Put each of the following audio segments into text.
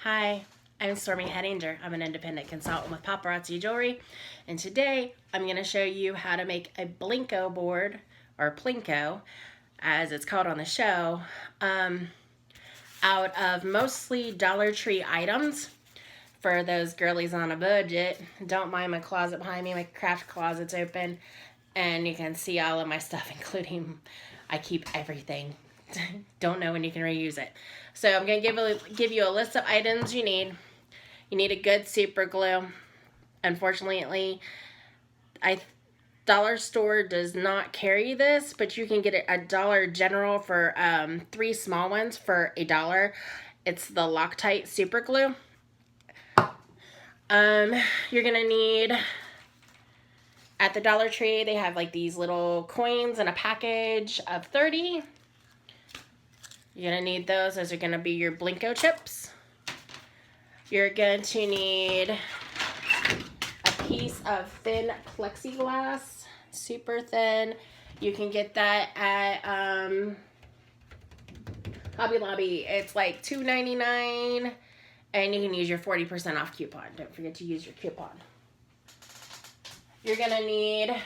Hi, I'm Stormy Hedinger. I'm an independent consultant with Paparazzi Jewelry, and today I'm going to show you how to make a Plinko board, or Plinko, as it's called on the show, out of mostly Dollar Tree items for those girlies on a budget. Don't mind my closet behind me. My craft closet's open, and you can see all of my stuff, including I keep everything. Don't know when you can reuse it. So I'm going to give you a list of items you need. You need a good super glue. Unfortunately, Dollar Store does not carry this, but you can get it at Dollar General for 3 small ones for $1. It's the Loctite super glue. You're going to need, at the Dollar Tree, they have like these little coins in a package of 30. You're going to need those. Those are going to be your Plinko chips. You're going to need a piece of thin plexiglass, super thin. You can get that at Hobby Lobby. It's like $2.99, and you can use your 40% off coupon. Don't forget to use your coupon. You're going to need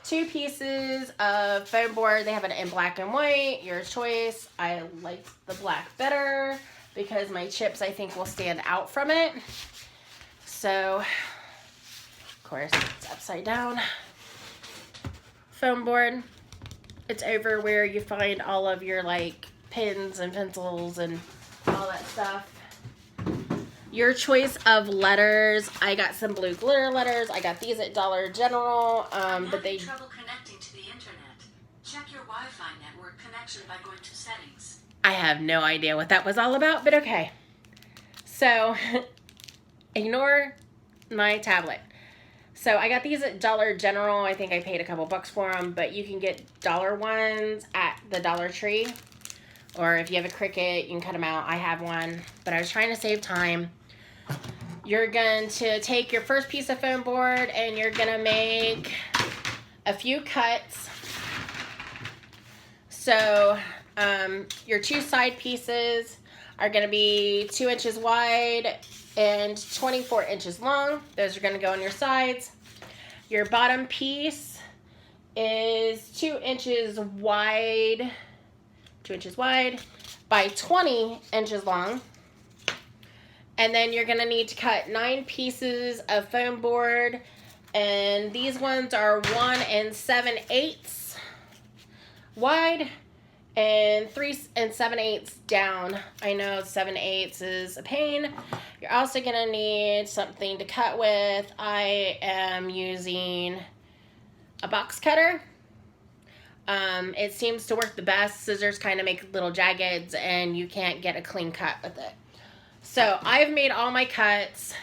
2 pieces of foam board. They have it in black and white, your choice. I like the black better because my chips, I think, will stand out from it. So, of course, it's upside down. Foam board. It's over where you find all of your, like, pens and pencils and all that stuff. Your choice of letters. I got some blue glitter letters. I got these at Dollar General, but they trouble connecting to the internet. Check your Wi-Fi network connection by going to settings. I have no idea what that was all about, but okay. So, ignore my tablet. So I got these at Dollar General. I think I paid a couple bucks for them, but you can get dollar ones at the Dollar Tree. Or if you have a Cricut, you can cut them out. I have one, but I was trying to save time. You're going to take your first piece of foam board and you're going to make a few cuts. So your 2 side pieces are going to be 2 inches wide and 24 inches long. Those are going to go on your sides. Your bottom piece is 2 inches wide, 2 inches wide by 20 inches long. And then you're going to need to cut 9 pieces of foam board. And these ones are 1 7/8 wide and 3 7/8 down. I know 7/8 is a pain. You're also going to need something to cut with. I am using a box cutter. It seems to work the best. Scissors kind of make little jaggeds and you can't get a clean cut with it. So I've made all my cuts.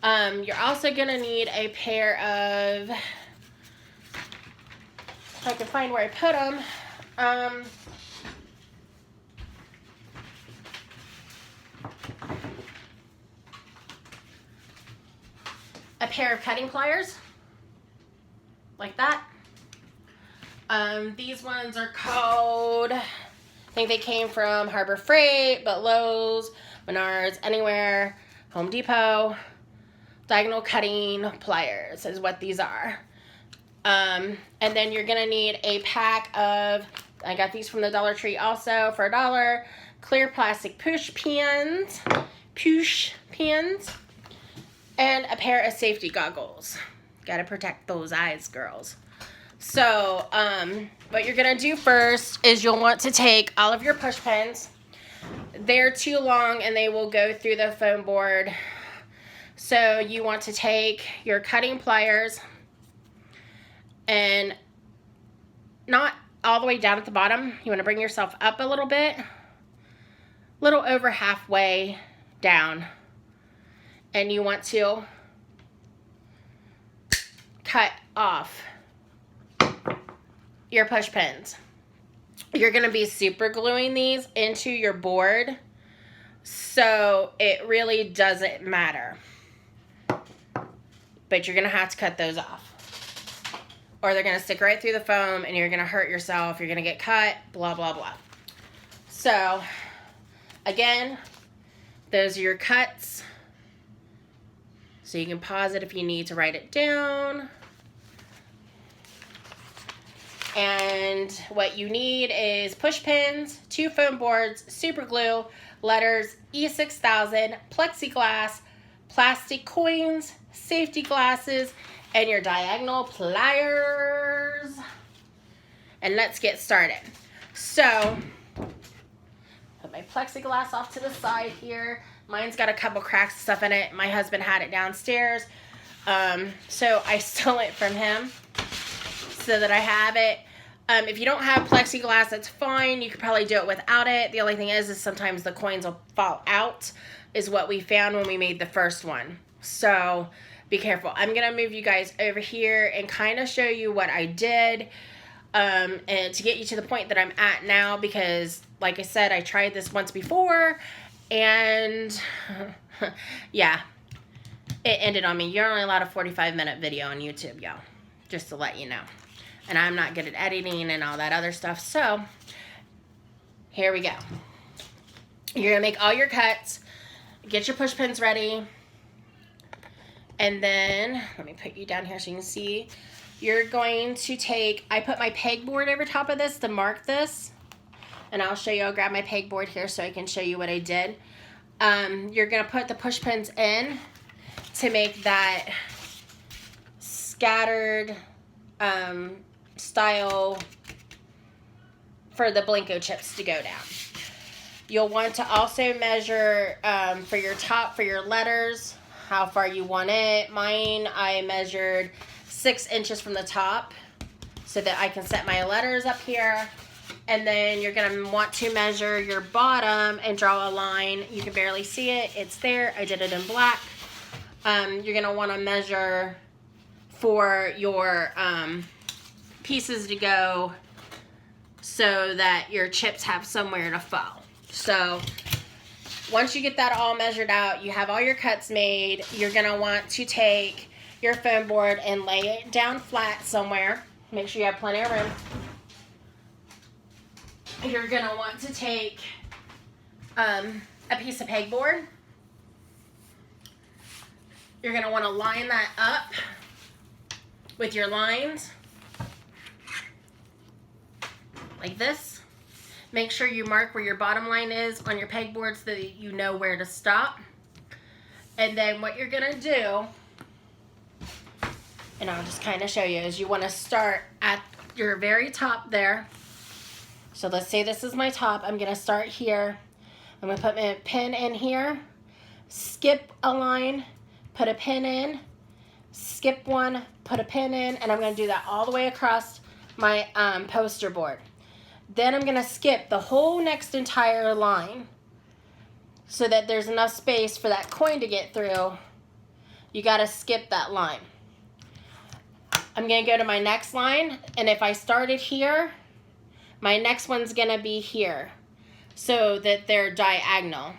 You're also going to need a pair of, if I can find where I put them, a pair of cutting pliers, like that. These ones are called, I think they came from Harbor Freight, but Lowe's, Menards, anywhere, Home Depot. Diagonal cutting pliers is what these are. And then you're going to need a pack of, I got these from the Dollar Tree also for $1, clear plastic push pins, and a pair of safety goggles. Got to protect those eyes, girls. So, what you're going to do first is you'll want to take all of your push pins. They're too long and they will go through the foam board. So you want to take your cutting pliers and not all the way down at the bottom. You want to bring yourself up a little bit, little over halfway down. And you want to cut off your push pins. You're going to be super gluing these into your board, so it really doesn't matter. But you're going to have to cut those off, or they're going to stick right through the foam and you're going to hurt yourself. You're going to get cut, blah, blah, blah. So Again, those are your cuts. So you can pause it if you need to write it down. And what you need is push pins, 2 foam boards, super glue, letters, E6000, plexiglass, plastic coins, safety glasses, and your diagonal pliers. And let's get started. So, put my plexiglass off to the side here. Mine's got a couple cracks and stuff in it. My husband had it downstairs. So I stole it from him so that I have it. If you don't have plexiglass, that's fine. You could probably do it without it. The only thing is sometimes the coins will fall out, is what we found when we made the first one. So be careful. I'm going to move you guys over here and kind of show you what I did, and to get you to the point that I'm at now, because like I said, I tried this once before, and yeah, it ended on me. You're only allowed a 45-minute video on YouTube, y'all, just to let you know. And I'm not good at editing and all that other stuff. So here we go. You're going to make all your cuts. Get your push pins ready. And then, let me put you down here so you can see. You're going to take, I put my pegboard over top of this to mark this. And I'll show you, I'll grab my pegboard here so I can show you what I did. You're going to put the push pins in to make that scattered style for the Plinko chips to go down. You'll want to also measure for your top, for your letters, how far you want it. Mine, I measured 6 inches from the top so that I can set my letters up here. And then you're going to want to measure your bottom and draw a line. You can barely see it. It's there. I did it in black. You're going to want to measure for your pieces to go so that your chips have somewhere to fall. So once you get that all measured out, you have all your cuts made, you're going to want to take your foam board and lay it down flat somewhere. Make sure you have plenty of room. You're going to want to take a piece of pegboard. You're going to want to line that up with your lines like this. Make sure you mark where your bottom line is on your pegboard so that you know where to stop. And then what you're going to do, and I'll just kind of show you, is you want to start at your very top there. So let's say this is my top. I'm going to start here. I'm going to put my pin in here, skip a line, put a pin in, skip one, put a pin in, and I'm going to do that all the way across my poster board. Then I'm going to skip the whole next entire line so that there's enough space for that coin to get through. You got to skip that line. I'm going to go to my next line, and if I started here, my next one's going to be here so that they're diagonal.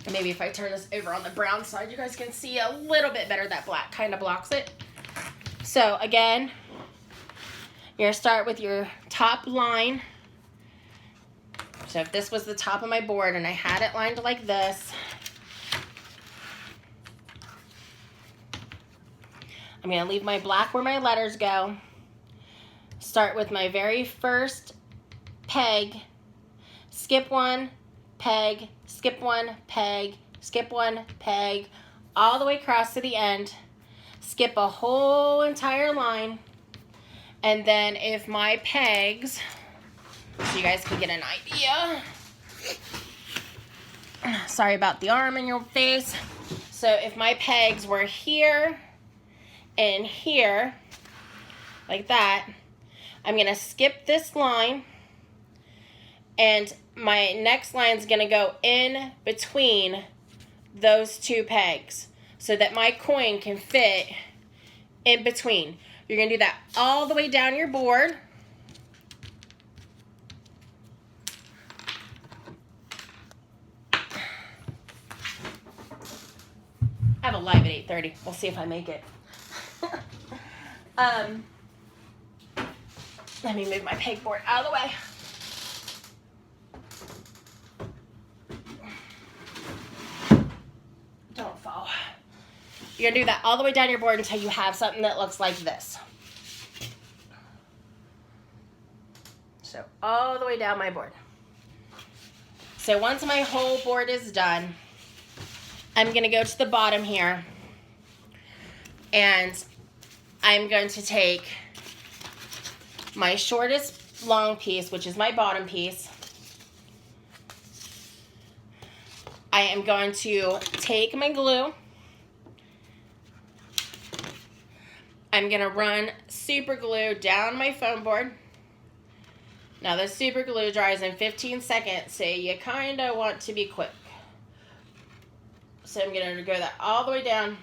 And maybe if I turn this over on the brown side, you guys can see a little bit better. That black kind of blocks it. So again, you're going to start with your top line. So if this was the top of my board and I had it lined like this, I'm going to leave my black where my letters go. Start with my very first peg, skip one, peg, skip one, peg, skip one, peg, all the way across to the end. Skip a whole entire line. And then if my pegs, so you guys can get an idea. Sorry about the arm in your face. So if my pegs were here and here, like that, I'm going to skip this line, and my next line is going to go in between those two pegs so that my coin can fit in between. You're going to do that all the way down your board. I have a live at 8:30. We'll see if I make it. Let me move my pegboard out of the way. You're gonna do that all the way down your board until you have something that looks like this. So all the way down my board. So once my whole board is done, I'm gonna go to the bottom here and I'm going to take my shortest long piece, which is my bottom piece. I am going to take my glue. I'm gonna run super glue down my foam board. Now the super glue dries in 15 seconds, so you kinda want to be quick. So I'm gonna go that all the way down.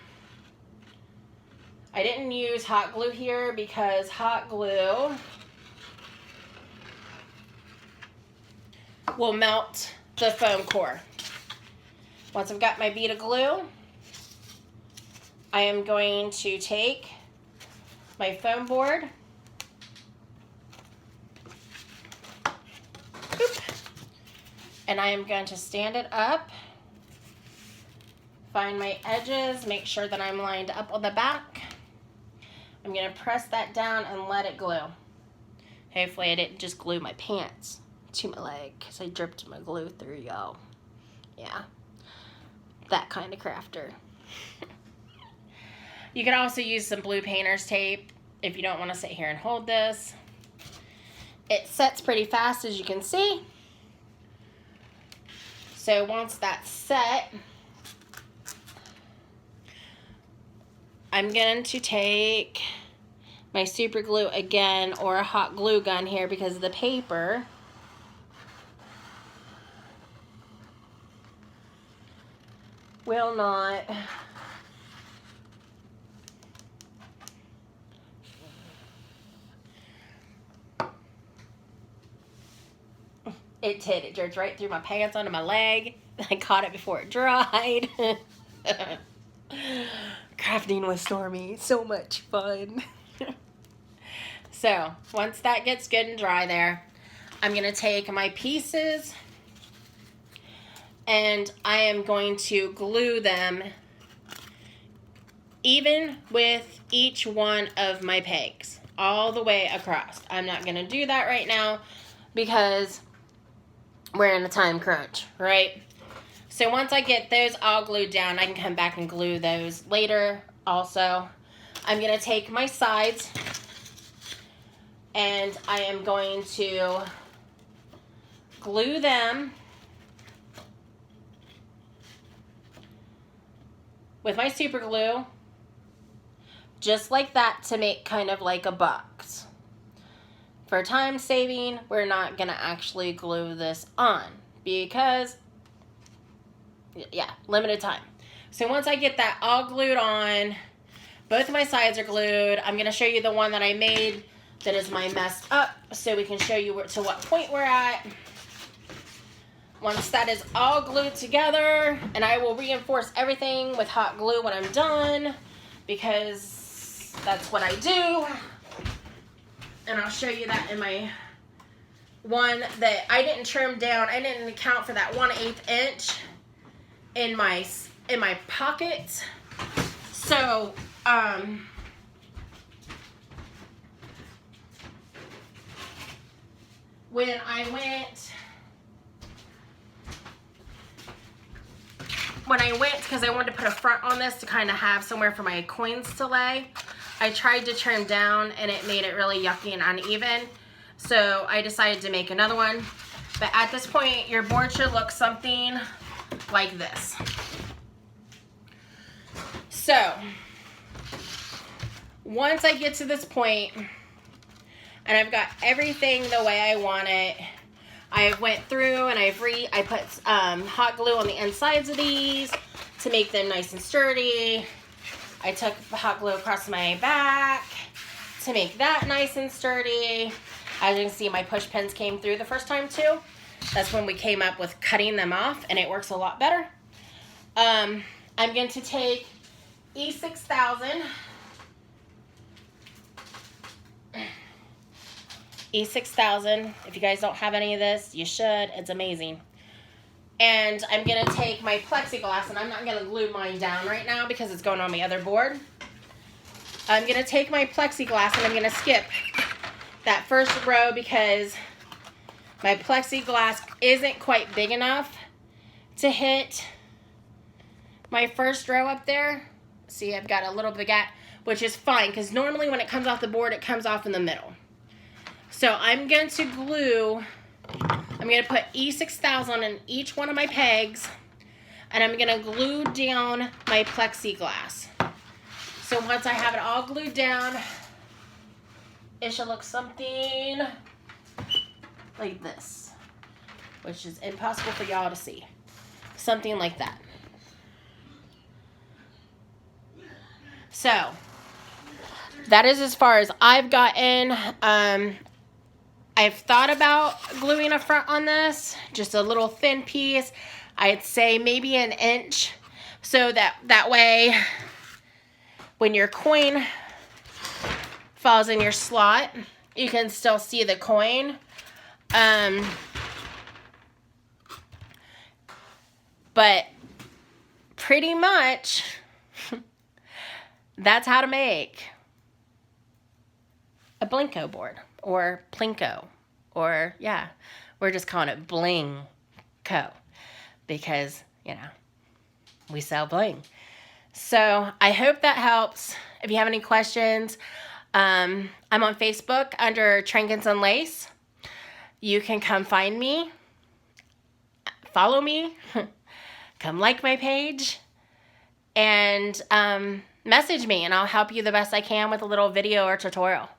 I didn't use hot glue here because hot glue will melt the foam core. Once I've got my bead of glue, I am going to take my foam board, and I am going to stand it up, find my edges, make sure that I'm lined up on the back. I'm going to press that down and let it glue. Hopefully I didn't just glue my pants to my leg because I dripped my glue through, y'all. Yeah, that kind of crafter. You can also use some blue painter's tape if you don't want to sit here and hold this. It sets pretty fast, as you can see. So once that's set, I'm going to take my super glue again, or a hot glue gun here because of the paper. Will not It did. It dripped right through my pants onto my leg. I caught it before it dried. Crafting with Stormy. So much fun. So, once that gets good and dry there, I'm going to take my pieces and I am going to glue them even with each one of my pegs all the way across. I'm not going to do that right now because we're in a time crunch, right? So once I get those all glued down, I can come back and glue those later also. I'm going to take my sides and I am going to glue them with my super glue, just like that, to make kind of like a box. For time saving, we're not going to actually glue this on because, yeah, limited time. So once I get that all glued on, both of my sides are glued. I'm going to show you the one that I made that is my messed up so we can show you to what point we're at. Once that is all glued together, and I will reinforce everything with hot glue when I'm done because that's what I do. And I'll show you that in my one that I didn't trim down. I didn't account for that 1/8 inch in my pocket. So, when I went, because I wanted to put a front on this to kind of have somewhere for my coins to lay, I tried to trim down and it made it really yucky and uneven. So I decided to make another one. But at this point, your board should look something like this. So once I get to this point and I've got everything the way I want it, I went through and I put hot glue on the insides of these to make them nice and sturdy. I took hot glue across my back to make that nice and sturdy. As you can see, my push pins came through the first time too. That's when we came up with cutting them off, and it works a lot better. I'm going to take E6000. E6000. If you guys don't have any of this, you should. It's amazing. And I'm going to take my plexiglass, and I'm not going to glue mine down right now because it's going on my other board. I'm going to take my plexiglass, and I'm going to skip that first row because my plexiglass isn't quite big enough to hit my first row up there. See, I've got a little big gap, which is fine because normally when it comes off the board, it comes off in the middle. So I'm going to glue, I'm going to put E6000 in each one of my pegs, and I'm going to glue down my plexiglass. So once I have it all glued down, it should look something like this, which is impossible for y'all to see. Something like that. So that is as far as I've gotten. I've thought about gluing a front on this, just a little thin piece. I'd say maybe an inch, so that way when your coin falls in your slot, you can still see the coin. But pretty much that's how to make a Plinko board, or Plinko, or yeah, we're just calling it Bling-Co because, you know, we sell bling. So I hope that helps. If you have any questions, I'm on Facebook under Trinkets and Lace. You can come find me, follow me, come like my page, and message me, and I'll help you the best I can with a little video or tutorial.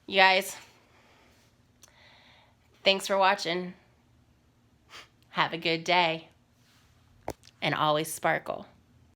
You guys, thanks for watching. Have a good day, and always sparkle.